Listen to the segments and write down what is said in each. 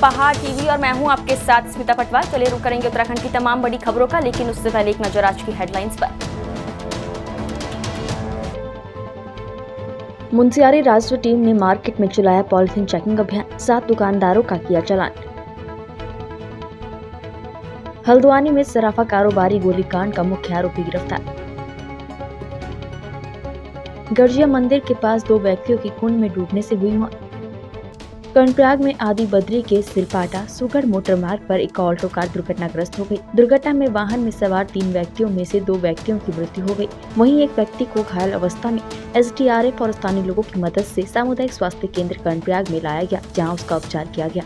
पहाड़ टीवी और मैं हूं आपके साथ स्मिता पटवार। चलिए रुक करेंगे उत्तराखंड की तमाम बड़ी खबरों का, लेकिन उससे पहले एक नजर आज की हेडलाइंस पर। मुंशियारी राजस्व टीम ने मार्केट में चलाया पॉलिथीन चेकिंग अभियान, 7 दुकानदारों का किया चालान। हल्द्वानी में सराफा कारोबारी गोलीकांड का मुख्य आरोपी गिरफ्तार। गर्जिया मंदिर के पास 2 व्यक्तियों की कुंड में डूबने से हुई मौत। कर्णप्रयाग में आदि बद्री के सिलपाटा सुगढ़ मोटर मार्ग पर एक ऑल्टो कार दुर्घटनाग्रस्त हो गई। दुर्घटना में वाहन में सवार 3 व्यक्तियों में से 2 व्यक्तियों की मृत्यु हो गई। वहीं एक व्यक्ति को घायल अवस्था में SDRF और स्थानीय लोगों की मदद से सामुदायिक स्वास्थ्य केंद्र कर्णप्रयाग में लाया गया, जहां उसका उपचार किया गया।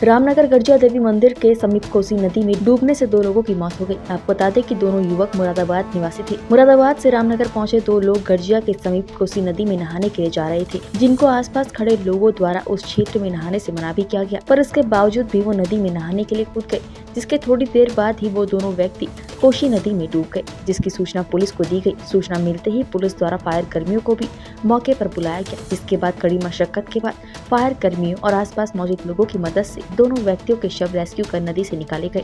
रामनगर गर्जिया देवी मंदिर के समीप कोसी नदी में डूबने से 2 लोगों की मौत हो गई। आपको बता दें कि दोनों युवक मुरादाबाद निवासी थे। मुरादाबाद से रामनगर पहुंचे 2 लोग गर्जिया के समीप कोसी नदी में नहाने के लिए जा रहे थे, जिनको आसपास खड़े लोगों द्वारा उस क्षेत्र में नहाने से मना भी किया गया, पर इसके बावजूद भी वो नदी में नहाने के लिए कूद गए, जिसके थोड़ी देर बाद ही वो दोनों व्यक्ति कोसी नदी में डूब गए, जिसकी सूचना पुलिस को दी गई। सूचना मिलते ही पुलिस द्वारा फायर कर्मियों को भी मौके पर बुलाया गया, जिसके बाद कड़ी मशक्कत के बाद फायर कर्मियों और आसपास मौजूद लोगों की मदद से दोनों व्यक्तियों के शव रेस्क्यू कर नदी से निकाले गए।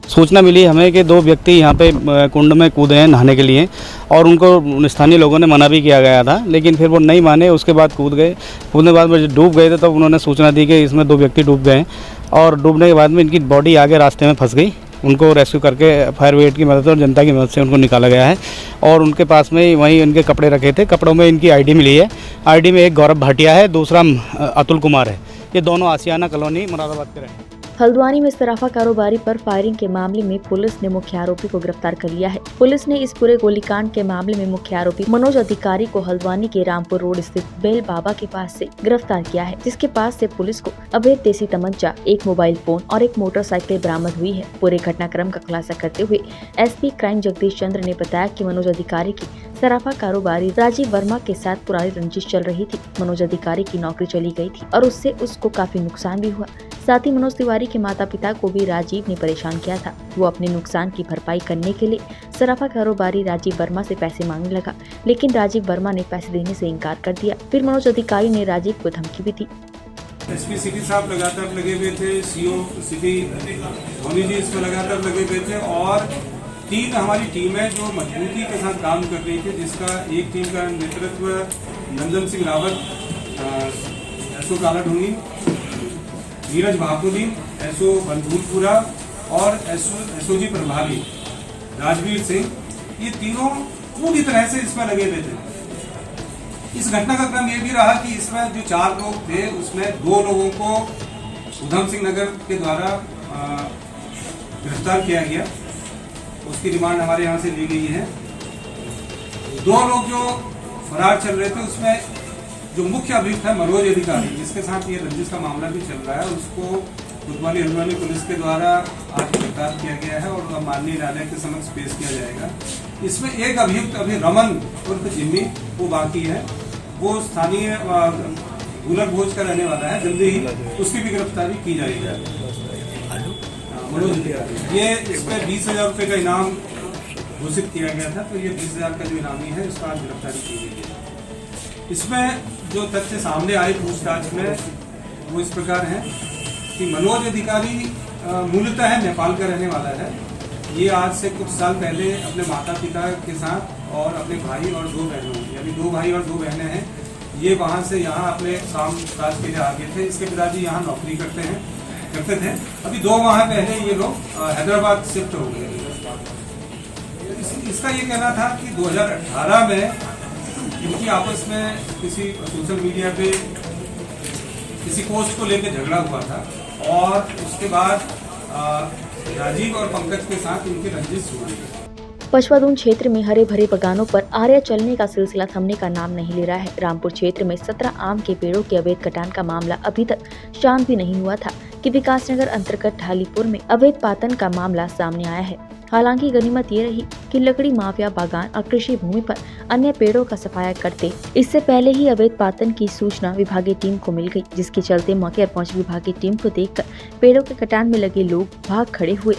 सूचना मिली हमें कि 2 व्यक्ति यहाँ पे कुंड में कूदे हैं नहाने के लिए, और उनको स्थानीय लोगों ने मना भी किया गया था, लेकिन फिर वो नहीं माने। उसके बाद कूदने के बाद जब डूब गए थे तब उन्होंने सूचना दी कि इसमें 2 व्यक्ति डूब गए, और डूबने के बाद में इनकी बॉडी आगे रास्ते में फंस गई। उनको रेस्क्यू करके फायर ब्रिगेड की मदद और जनता की मदद से उनको निकाला गया है, और उनके पास में वहीं इनके कपड़े रखे थे। कपड़ों में इनकी ID मिली है। ID में एक गौरव भाटिया है, दूसरा अतुल कुमार है। ये दोनों आसियाना कॉलोनी मुरादाबाद के रहे। हल्द्वानी में सराफा कारोबारी पर फायरिंग के मामले में पुलिस ने मुख्य आरोपी को गिरफ्तार कर लिया है। पुलिस ने इस पूरे गोलीकांड के मामले में मुख्य आरोपी मनोज अधिकारी को हल्द्वानी के रामपुर रोड स्थित बेल बाबा के पास से गिरफ्तार किया है, जिसके पास से पुलिस को अवैध देसी तमंचा, एक मोबाइल फोन और एक मोटरसाइकिल बरामद हुई है। पूरे घटनाक्रम का खुलासा करते हुए SP क्राइम जगदीश चंद्र ने बताया कि मनोज अधिकारी की सराफा कारोबारी राजीव वर्मा के साथ पुरानी रंजिश चल रही थी। मनोज अधिकारी की नौकरी चली गई थी और उससे उसको काफी नुकसान भी हुआ। साथ ही मनोज तिवारी के माता पिता को भी राजीव ने परेशान किया था। वो अपने नुकसान की भरपाई करने के लिए सराफा कारोबारी राजीव वर्मा से पैसे मांगने लगा, लेकिन राजीव वर्मा ने पैसे देने से इनकार कर दिया। फिर मनोज अधिकारी ने राजीव को धमकी भी दी। SP सिटी साहब लगातार लगे हुए थे, CO सिटी धोनी जी इसमें लगातार लगे हुए थे, और 3 हमारी टीम है जो मजबूती के साथ काम कर रही थी, जिसका एक टीम का नेतृत्व नंदन सिंह रावत, SO काला ढूंगी, नीरज भाकुली, SO बंधुलपुरा और SOG प्रभावी राजवीर सिंह। ये तीनों पूरी तरह से इसमें लगे हुए थे। इस घटना का क्रम ये भी रहा कि इसमें जो 4 लोग थे उसमें 2 लोगों को उधम सिंह नगर के द्वारा गिरफ्तार किया गया। उसकी रिमांड हमारे यहाँ से ली गई है। 2 लोग जो फरार चल रहे थे उसमें जो मुख्य अभियुक्त है मनोज अधिकारी, जिसके साथ ये रंजिश का मामला भी चल रहा है, उसको कोतवाली हल्द्वानी पुलिस के द्वारा आज गिरफ्तार किया गया है और माननीय न्यायालय के समक्ष पेश किया जाएगा। इसमें एक अभियुक्त अभी रमन उर्फ जिम्मी वो बाकी है। वो स्थानीय गुलर भोज का रहने वाला है। जल्दी ही उसकी भी गिरफ्तारी की जाएगी। मनोज अधिकारी ये इसमें 20,000 रुपये का इनाम घोषित किया गया था, तो ये 20,000 का जो इनामी है उसका आज गिरफ्तारी की गई है। इसमें जो तथ्य सामने आए पूछताछ में वो इस प्रकार है कि मनोज अधिकारी मूलतः नेपाल का रहने वाला है। ये आज से कुछ साल पहले अपने माता पिता के साथ और अपने भाई और 2 बहनों, यानी 2 भाई और 2 बहनें हैं, ये वहाँ से यहाँ अपने काम काज के लिए आ गए थे। इसके पिताजी यहाँ नौकरी करते थे। अभी 2 माह पहले ये लोग हैदराबाद शिफ्ट हो गए। इसका ये कहना था कि 2018 में इनकी आपस में किसी सोशल मीडिया पे किसी पोस्ट को लेकर झगड़ा हुआ था, और उसके बाद राजीव और पंकज के साथ इनकी रंजिश हो गई। पशुधन क्षेत्र में हरे भरे बगानों पर आर्या चलने का सिलसिला थमने का नाम नहीं ले रहा है। रामपुर क्षेत्र में 17 आम के पेड़ों के अवैध कटान का मामला अभी तक शांत भी नहीं हुआ था कि विकासनगर अंतर्गत ढालीपुर में अवैध पातन का मामला सामने आया है। हालांकि गनीमत ये रही कि लकड़ी माफिया बागान और कृषि भूमि पर अन्य पेड़ों का सफाया करते इससे पहले ही अवैध पातन की सूचना विभागीय टीम को मिल गई, जिसके चलते मौके पर पहुंची विभागीय टीम को देखकर पेड़ों के कटान में लगे लोग भाग खड़े हुए।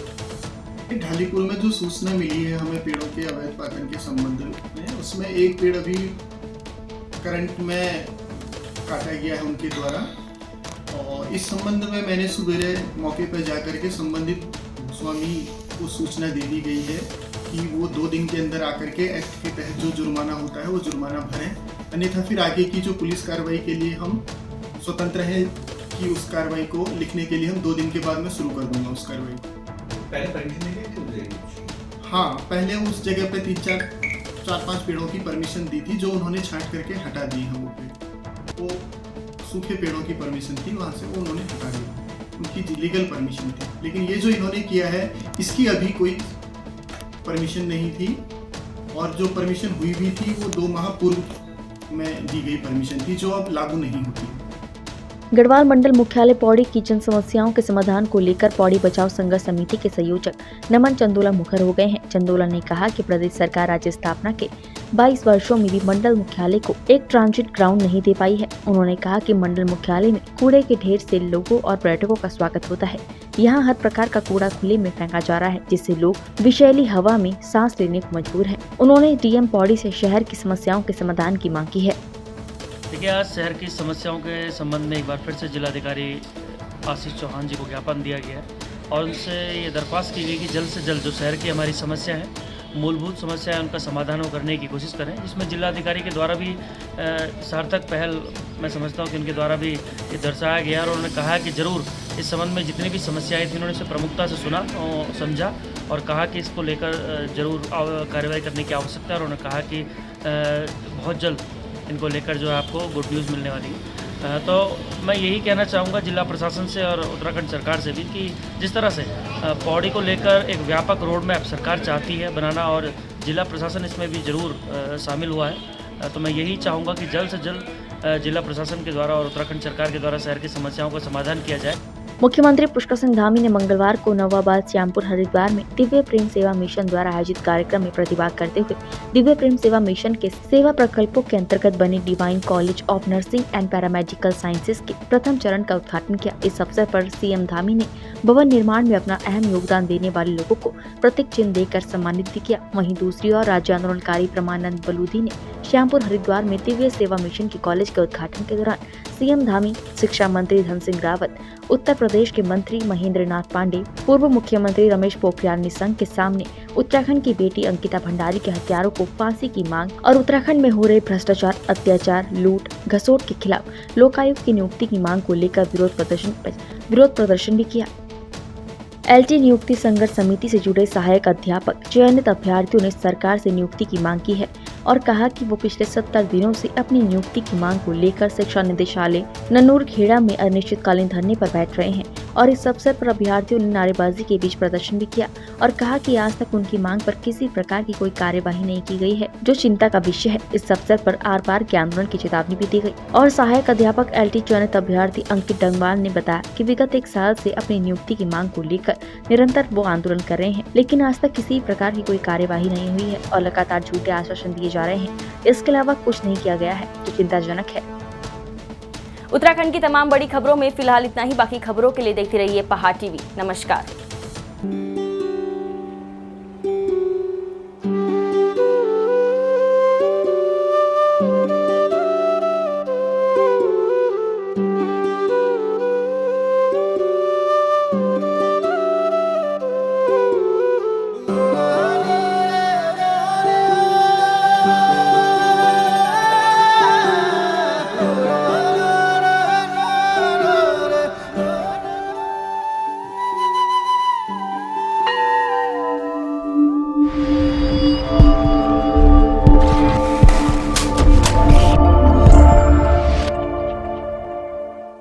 ढालीपुर में जो सूचना मिली है हमें पेड़ों के अवैध पातन के संबंध में, उसमें एक पेड़ अभी करंट में काटा गया है उनके द्वारा, और इस संबंध में मैंने सवेरे मौके पर जाकर के संबंधित स्वामी को सूचना दे दी गई है कि वो 2 दिन के अंदर आकर के एक्ट के तहत जो जुर्माना होता है वो जुर्माना भरें, अन्यथा फिर आगे की जो पुलिस कार्रवाई के लिए हम स्वतंत्र हैं कि उस कार्रवाई को लिखने के लिए हम 2 दिन के बाद में शुरू कर दूंगा उस कार्रवाई को। पहले परमिशन दी थी? हाँ, पहले उस जगह पे 4-5 पेड़ों की परमिशन दी थी जो उन्होंने छांट करके हटा दी है। वो पेड़, वो सूखे पेड़ों की परमिशन थी, वहाँ से वो उन्होंने हटा दिया, उनकी लीगल परमिशन थी। लेकिन ये जो इन्होंने किया है इसकी अभी कोई परमिशन नहीं थी, और जो परमिशन हुई भी थी वो 2 माह पूर्व में दी गई परमिशन थी, जो अब लागू नहीं होती। गढ़वाल मंडल मुख्यालय पौड़ी की जन समस्याओं के समाधान को लेकर पौड़ी बचाव संघर्ष समिति के संयोजक नमन चंदोला मुखर हो गए हैं। चंदोला ने कहा कि प्रदेश सरकार राज्य स्थापना के 22 वर्षों में भी मंडल मुख्यालय को एक ट्रांजिट ग्राउंड नहीं दे पाई है। उन्होंने कहा कि मंडल मुख्यालय में कूड़े के ढेर से लोगों और पर्यटकों का स्वागत होता है। यहाँ हर प्रकार का कूड़ा खुले में फेंका जा रहा है, जिससे लोग विषैली हवा में सांस लेने को मजबूर है। उन्होंने डीएम पौड़ी से शहर की समस्याओं के समाधान की मांग की है। देखिए, आज शहर की समस्याओं के संबंध में एक बार फिर से जिलाधिकारी आशीष चौहान जी को ज्ञापन दिया गया है और उनसे ये दरख्वास्त की गई कि जल्द से जल्द जो शहर की हमारी समस्या है, मूलभूत समस्या है, उनका समाधान वो करने की कोशिश करें। इसमें जिलाधिकारी के द्वारा भी सार्थक पहल मैं समझता हूँ कि उनके द्वारा भी ये दर्शाया गया और उन्होंने कहा कि ज़रूर इस संबंध में जितनी भी समस्याएँ थी उन्होंने इसे प्रमुखता से सुना और समझा और कहा कि इसको लेकर ज़रूर कार्रवाई करने की आवश्यकता है। और उन्होंने कहा कि बहुत जल्द इनको लेकर जो है आपको गुड न्यूज़ मिलने वाली है। तो मैं यही कहना चाहूँगा जिला प्रशासन से और उत्तराखंड सरकार से भी कि जिस तरह से पौड़ी को लेकर एक व्यापक रोड मैप सरकार चाहती है बनाना और जिला प्रशासन इसमें भी ज़रूर शामिल हुआ है, तो मैं यही चाहूँगा कि जल्द से जल्द जिला प्रशासन के द्वारा और उत्तराखंड सरकार के द्वारा शहर की समस्याओं का समाधान किया जाए। मुख्यमंत्री पुष्कर सिंह धामी ने मंगलवार को नवाबाद श्यामपुर हरिद्वार में दिव्य प्रेम सेवा मिशन द्वारा आयोजित कार्यक्रम में प्रतिभाग करते हुए दिव्य प्रेम सेवा मिशन के सेवा प्रकल्पों के अंतर्गत बने divine college of nursing and paramedical sciences के प्रथम चरण का उद्घाटन किया। इस अवसर पर सीएम धामी ने भवन निर्माण में अपना अहम योगदान देने वाले लोगों को प्रतीक चिन्ह देकर सम्मानित भी किया। वहीं दूसरी ओर राज्य आंदोलनकारी प्रमानंद बलूदी ने श्यामपुर हरिद्वार में दिव्य सेवा मिशन के कॉलेज के उद्घाटन के दौरान सीएम धामी, शिक्षा मंत्री धन सिंह रावत, उत्तर प्रदेश के मंत्री महेंद्र नाथ पांडे, पूर्व मुख्यमंत्री रमेश पोखरियाल निशंक के सामने उत्तराखंड की बेटी अंकिता भंडारी के हत्यारों को फांसी की मांग और उत्तराखंड में हो रहे भ्रष्टाचार, अत्याचार, लूट घसोट के खिलाफ लोकायुक्त की नियुक्ति की मांग को लेकर विरोध प्रदर्शन भी किया। एलटी नियुक्ति संघर्ष समिति से जुड़े सहायक अध्यापक चयनित अभ्यर्थियों ने सरकार से नियुक्ति की मांग की है और कहा कि वो पिछले 70 दिनों से अपनी नियुक्ति की मांग को लेकर शिक्षा निदेशालय नन्नूरखेड़ा में अनिश्चितकालीन धरने पर बैठ रहे हैं। और इस अवसर पर अभ्यर्थियों ने नारेबाजी के बीच प्रदर्शन भी किया और कहा कि आज तक उनकी मांग पर किसी प्रकार की कोई कार्यवाही नहीं की गई है, जो चिंता का विषय है। इस अवसर पर आर पार के आंदोलन की चेतावनी भी दी गई। और सहायक अध्यापक एलटी चयनित अभ्यर्थी अंकित डंगवाल ने बताया कि विगत 1 साल से अपनी नियुक्ति की मांग को लेकर निरंतर वो आंदोलन कर रहे हैं, लेकिन आज तक किसी प्रकार की कोई कार्यवाही नहीं हुई है और लगातार झूठे आश्वासन दिए जा रहे हैं। इसके अलावा कुछ नहीं किया गया है, जो चिंताजनक है। उत्तराखंड की तमाम बड़ी खबरों में फिलहाल इतना ही। बाकी खबरों के लिए देखते रहिए पहाड़ टीवी। नमस्कार।